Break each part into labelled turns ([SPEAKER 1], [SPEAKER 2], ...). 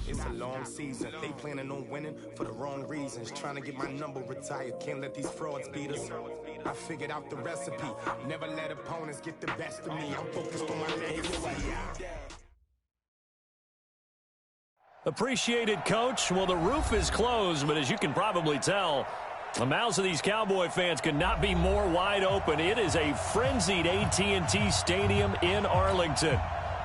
[SPEAKER 1] It's a long season. They planning on winning for the wrong reasons. Trying to get my number retired. Can't let these frauds beat us. I figured out the recipe. Never let opponents get the best of me. I'm focused on my legacy.
[SPEAKER 2] Appreciated, Coach. Well, the roof is closed, but as you can probably tell, the mouths of these Cowboy fans could not be more wide open. It is a frenzied AT&T Stadium in Arlington.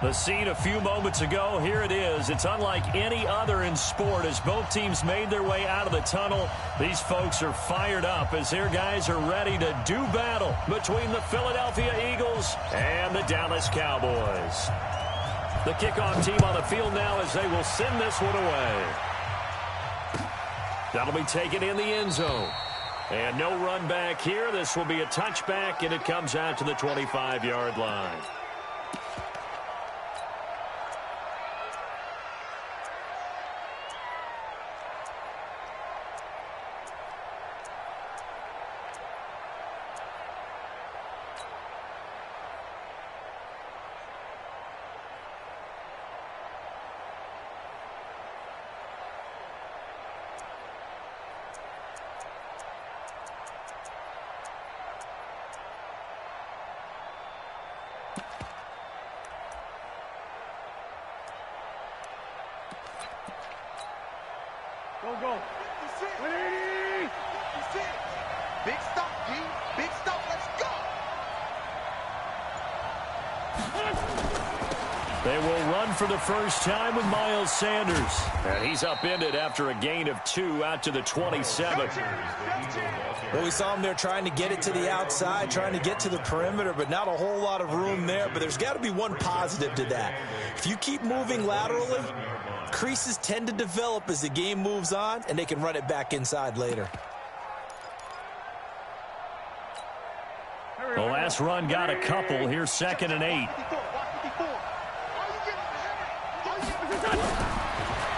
[SPEAKER 2] The scene a few moments ago, here it is. It's unlike any other in sport as both teams made their way out of the tunnel. These folks are fired up as their guys are ready to do battle between the Philadelphia Eagles and the Dallas Cowboys. The kickoff team on the field now as they will send this one away. That'll be taken in the end zone. And no run back here. This will be a touchback, and it comes out to the 25-yard line.
[SPEAKER 3] Go. 180. Big stop, G. Big stop. Let's go.
[SPEAKER 2] They will run for the first time with Miles Sanders. And he's upended after a gain of 2 out to the 27.
[SPEAKER 4] Well, we saw him there trying to get it to the outside, trying to get to the perimeter, but not a whole lot of room there. But there's got to be one positive to that. If you keep moving laterally, creases tend to develop as the game moves on, and they can run it back inside later.
[SPEAKER 2] The last run got a couple. Here's 2nd and 8.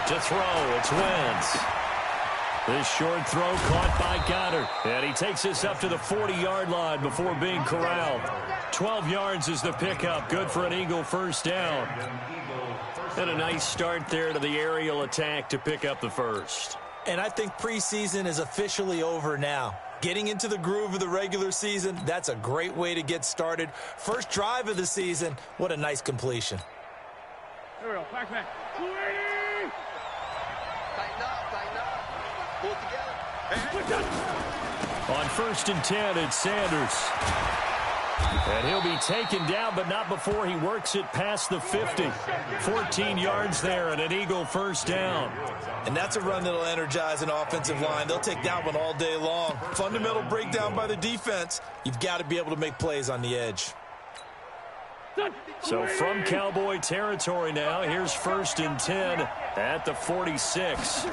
[SPEAKER 2] To throw, it's Wentz. This short throw caught by Goddard. And he takes this up to the 40-yard line before being corralled. 12 yards is the pickup. Good for an Eagle first down. And a nice start there to the aerial attack to pick up the first.
[SPEAKER 4] And I think preseason is officially over now. Getting into the groove of the regular season, that's a great way to get started. First drive of the season, what a nice completion.
[SPEAKER 3] Here we go. Back. 280. Tighten up. Pull it together.
[SPEAKER 2] On 1st and 10, it's Sanders. And he'll be taken down, but not before he works it past the 50. 14 yards there and an Eagle first down.
[SPEAKER 4] And that's a run that'll energize an offensive line. They'll take that one all day long. Fundamental breakdown by the defense. You've got to be able to make plays on the edge.
[SPEAKER 2] So from Cowboy territory now, here's 1st and 10 at the 46.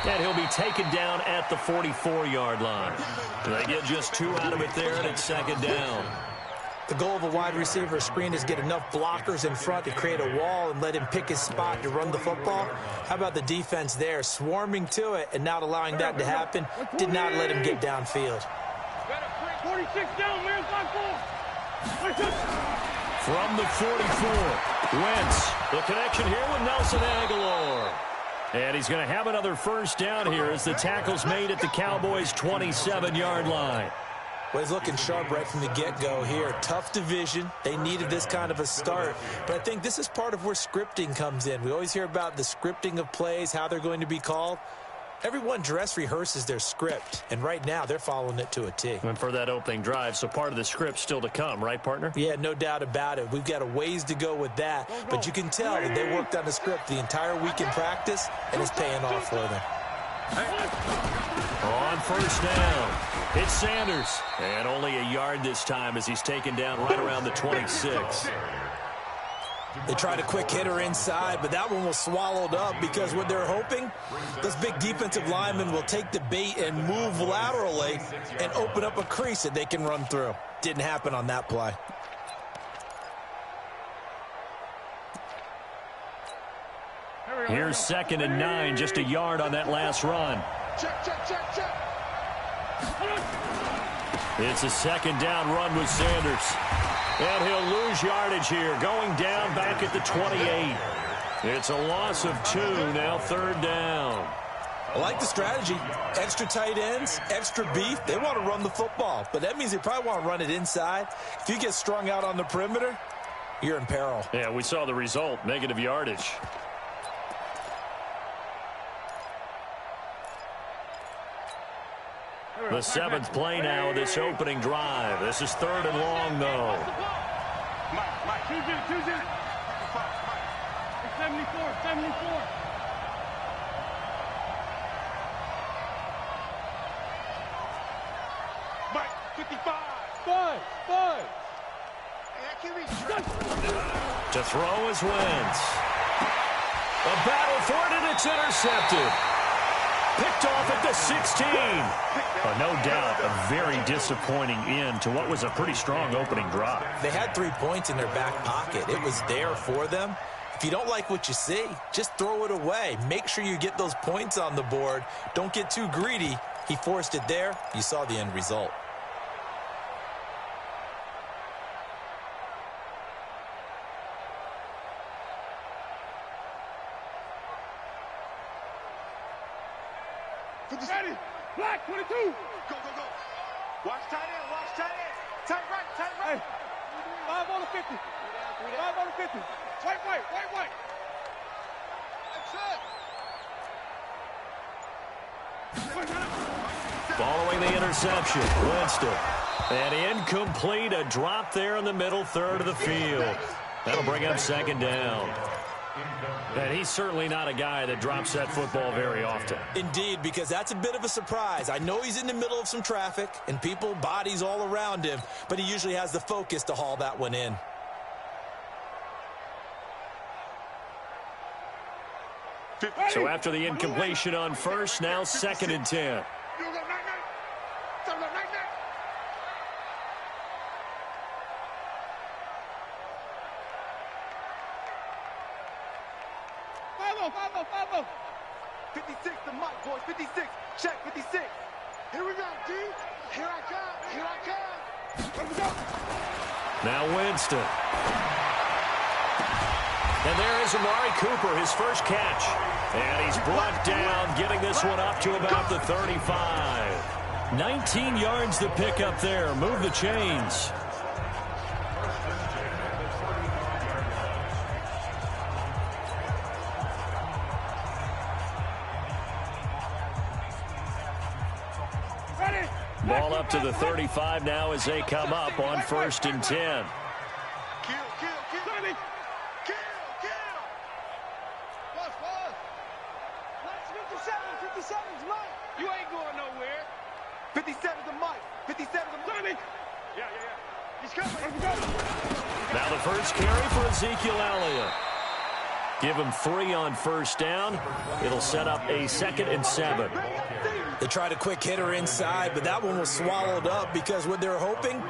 [SPEAKER 2] And he'll be taken down at the 44-yard line. They get just 2 out of it there, and it's 2nd down.
[SPEAKER 4] The goal of a wide receiver screen is get enough blockers in front to create a wall and let him pick his spot to run the football. How about the defense there, swarming to it and not allowing that to happen? Did not let him get downfield.
[SPEAKER 3] 46 down, man.
[SPEAKER 2] From the 44, Wentz. The connection here with Nelson Aguilar. And he's going to have another first down here as the tackle's made at the Cowboys' 27-yard line.
[SPEAKER 4] Well, he's looking sharp right from the get-go here. Tough division. They needed this kind of a start. But I think this is part of where scripting comes in. We always hear about the scripting of plays, how they're going to be called. Everyone dress rehearses their script, and right now they're following it to a T.
[SPEAKER 2] And for that opening drive, so part of the script still to come, right, partner?
[SPEAKER 4] Yeah, no doubt about it. We've got a ways to go with that, but you can tell that they worked on the script the entire week in practice, and it's paying off for them.
[SPEAKER 2] On 1st down, it's Sanders, and only a yard this time as he's taken down right around the 26.
[SPEAKER 4] They tried a quick hitter inside, but that one was swallowed up because what they're hoping, those big defensive linemen will take the bait and move laterally and open up a crease that they can run through. Didn't happen on that play.
[SPEAKER 2] Here's 2nd and 9, just a yard on that last run.
[SPEAKER 3] Check.
[SPEAKER 2] It's a second down run with Sanders. And he'll lose yardage here, going down back at the 28. It's a loss of 2, now third down.
[SPEAKER 4] I like the strategy. Extra tight ends, extra beef. They want to run the football, but that means they probably want to run it inside. If you get strung out on the perimeter, you're in peril.
[SPEAKER 2] Yeah, we saw the result, negative yardage. The 7th play now of this opening drive. This is 3rd and long, though.
[SPEAKER 3] Mike, 74. Mike, 55. Five.
[SPEAKER 2] To throw is Wentz. A battle for it, and it's intercepted. Picked off at the 16. No doubt a very disappointing end to what was a pretty strong opening drive.
[SPEAKER 4] They had 3 points in their back pocket. It was there for them. If you don't like what you see, just throw it away. Make sure you get those points on the board. Don't get too greedy. He forced it there. You saw the end result.
[SPEAKER 3] Ready. Black, 22. Go. Watch tight end. Tight right. Hey. 5 on the 50. 5 on the 50. White. That's it.
[SPEAKER 2] Following the interception, Winston. And incomplete, a drop there in the middle third of the field. That'll bring up second down. And he's certainly not a guy that drops that football very often.
[SPEAKER 4] Indeed, because that's a bit of a surprise. I know he's in the middle of some traffic and people, bodies all around him, but he usually has the focus to haul that one in.
[SPEAKER 2] So after the incompletion on first, now 2nd and 10.
[SPEAKER 3] Five. 56 to Mike, boys. 56. Check 56. Here we go, D. Here I come. Let me go.
[SPEAKER 2] Now Winston. And there is Amari Cooper, his first catch. And he's brought down, getting this one up to about the 35. 19 yards to pick up there. Move the chains. Ball up to the 35 now as they come up on 1st and 10.
[SPEAKER 3] Kill. 57's Mike. You ain't going nowhere. 57's Mike. 57's Mike. Yeah. He's coming.
[SPEAKER 2] Now the first carry for Ezekiel Elliott. Give him 3 on first down. It'll set up a 2nd and 7.
[SPEAKER 4] They tried a quick hitter inside, but that one was swallowed up because what they're hoping,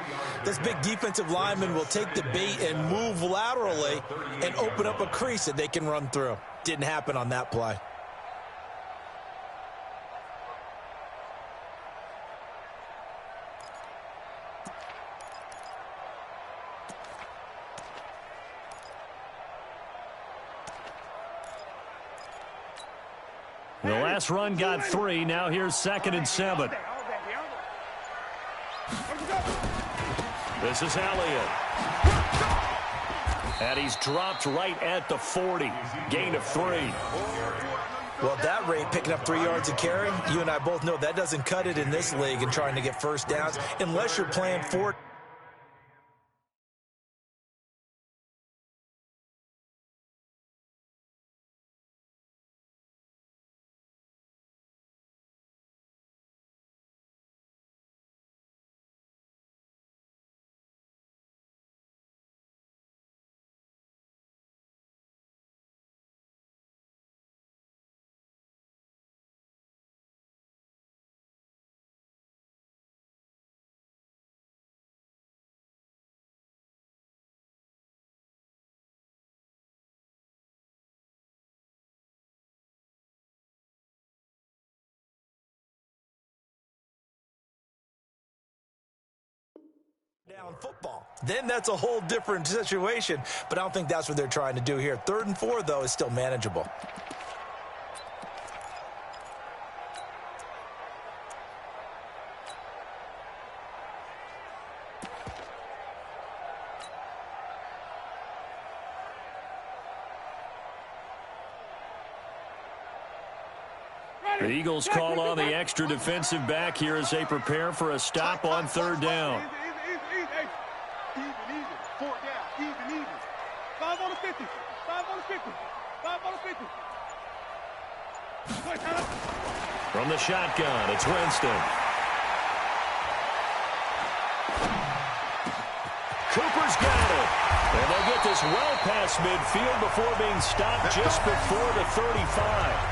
[SPEAKER 4] this big defensive lineman will take the bait and move laterally and open up a crease that they can run through. Didn't happen on that play.
[SPEAKER 2] The last run got 3. Now here's 2nd and 7. This is Elliott. And he's dropped right at the 40. Gain of 3.
[SPEAKER 4] Well, at that rate, picking up 3 yards a carry, you and I both know that doesn't cut it in this league and trying to get first downs unless you're playing 4 down football. Then that's a whole different situation, but I don't think that's what they're trying to do here. 3rd and 4, though, is still manageable.
[SPEAKER 2] The Eagles call on the extra defensive back here as they prepare for a stop on 3rd down.
[SPEAKER 3] Even. 4 down. Even. 5 on the 50. 5 on the 50. 5 on the 50.
[SPEAKER 2] From the shotgun, it's Winston. Cooper's got it. And they'll get this well past midfield before being stopped just before the 35.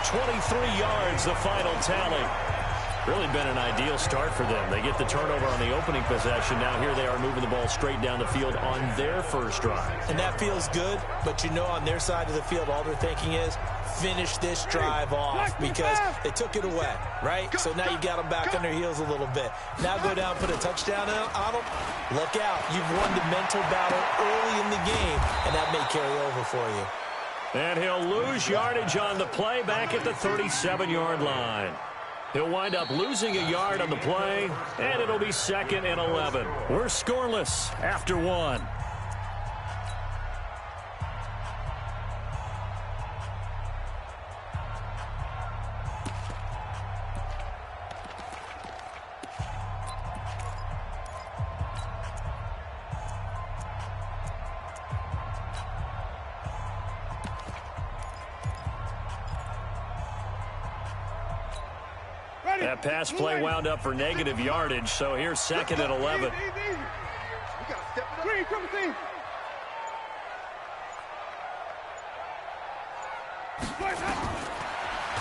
[SPEAKER 2] 23 yards, the final tally. Really been an ideal start for them. They get the turnover on the opening possession. Now here they are moving the ball straight down the field on their first drive.
[SPEAKER 4] And that feels good, but you know on their side of the field, all they're thinking is finish this drive off because they took it away, right? So now you got them back on their heels a little bit. Now go down, put a touchdown on them. Look out. You've won the mental battle early in the game, and that may carry over for you.
[SPEAKER 2] And he'll lose yardage on the play back at the 37-yard line. He'll wind up losing a yard on the play, and it'll be 2nd and 11. We're scoreless after 1. That pass play wound up for negative yardage, so here's 2nd and 11.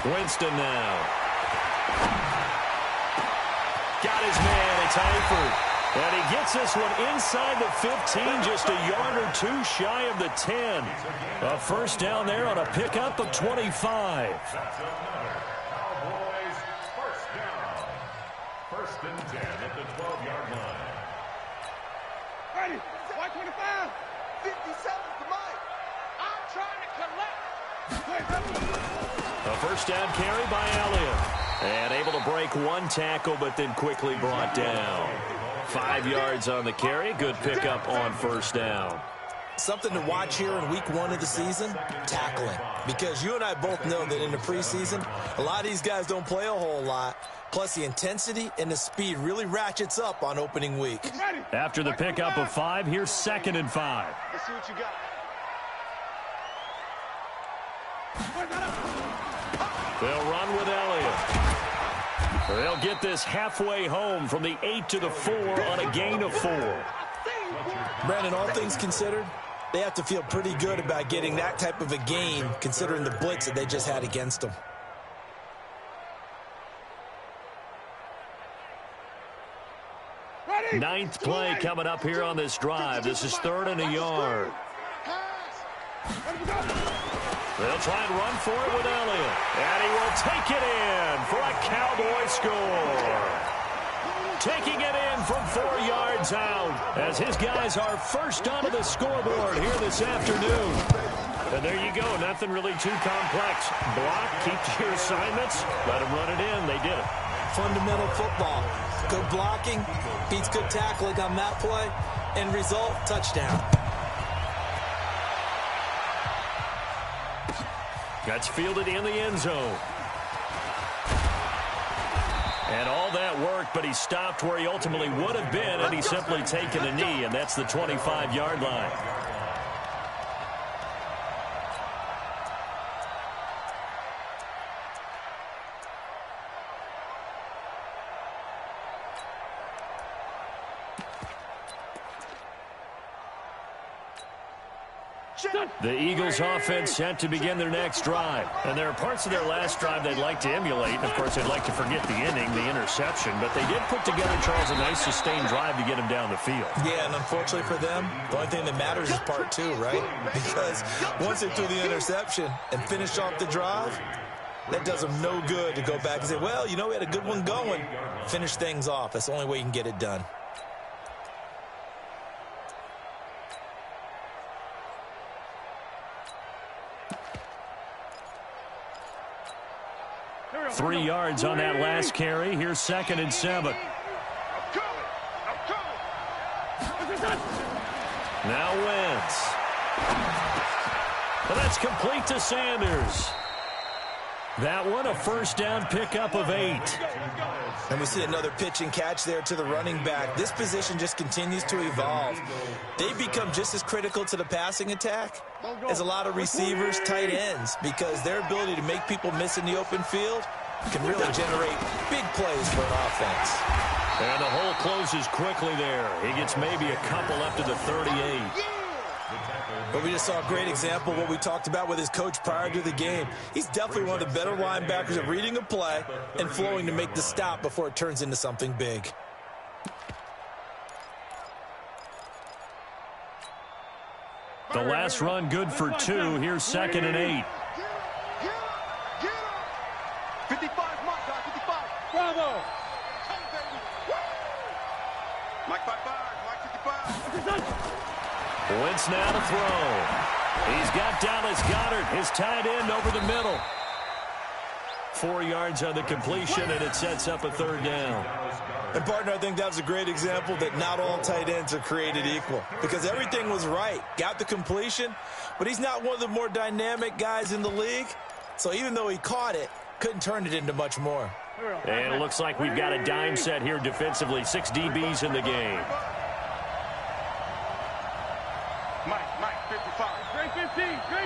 [SPEAKER 2] Winston now. Got his man, it's Eifert. And he gets this one inside the 15, just a yard or 2 shy of the 10. A first down there on a pickup of 25.
[SPEAKER 5] First and 10 at the 12-yard line.
[SPEAKER 3] Ready. 125. 57 to Mike. I'm trying to collect.
[SPEAKER 2] A first down carry by Elliott. And able to break 1 tackle, but then quickly brought down. 5 yards on the carry. Good pickup on first down.
[SPEAKER 4] Something to watch here in week 1 of the season, tackling. Because you and I both know that in the preseason, a lot of these guys don't play a whole lot. Plus, the intensity and the speed really ratchets up on opening week.
[SPEAKER 2] After the pickup of 5, here's 2nd and 5.
[SPEAKER 3] Let's see what you got.
[SPEAKER 2] They'll run with Elliott. They'll get this halfway home from the 8 to the 4 on a gain of 4.
[SPEAKER 4] Brandon, all things considered, they have to feel pretty good about getting that type of a gain considering the blitz that they just had against them.
[SPEAKER 2] Ninth play coming up here on this drive. This is 3rd and a yard. They'll try and run for it with Elliott. And he will take it in for a Cowboy score. Taking it in from 4 yards out as his guys are first onto the scoreboard here this afternoon. And there you go. Nothing really too complex. Block, keep to your assignments, let them run it in. They did it.
[SPEAKER 4] Fundamental football. Good blocking beats good tackling on that play. End result, touchdown.
[SPEAKER 2] Gets fielded in the end zone. And all that worked, but he stopped where he ultimately would have been, and he's simply taken a knee, and that's the 25-yard line. The Eagles offense set to begin their next drive. And there are parts of their last drive they'd like to emulate. And, of course, they'd like to forget the inning, the interception. But they did put together, Charles, a nice sustained drive to get him down the field.
[SPEAKER 4] Yeah, and unfortunately for them, the only thing that matters is part 2, right? Because once they threw the interception and finished off the drive, that does them no good to go back and say, well, you know, we had a good one going. Finish things off. That's the only way you can get it done.
[SPEAKER 2] 3 yards on that last carry. Here's 2nd and 7. Now Wentz. But that's complete to Sanders. That one, a first down pickup of 8.
[SPEAKER 4] And we see another pitch and catch there to the running back. This position just continues to evolve. They become just as critical to the passing attack as a lot of receivers, tight ends, because their ability to make people miss in the open field can really generate big plays for an offense.
[SPEAKER 2] And the hole closes quickly there. He gets maybe a couple up to the 38.
[SPEAKER 4] But we just saw a great example of what we talked about with his coach prior to the game. He's definitely one of the better linebackers at reading a play and flowing to make the stop before it turns into something big.
[SPEAKER 2] The last run good for 2. Here's 2nd and 8.
[SPEAKER 3] 55, Mike, 55. Bravo. Mike 55, Mike 55.
[SPEAKER 2] Wentz now to throw. He's got Dallas Goedert, his tight end, over the middle. 4 yards on the completion, and it sets up a 3rd down.
[SPEAKER 4] And, partner, I think that was a great example that not all tight ends are created equal, because everything was right. Got the completion, but he's not one of the more dynamic guys in the league. So even though he caught it, couldn't turn it into much more.
[SPEAKER 2] And it looks like we've got a dime set here defensively. 6 DBs in the game.
[SPEAKER 3] Mike, 55. Great 15, great.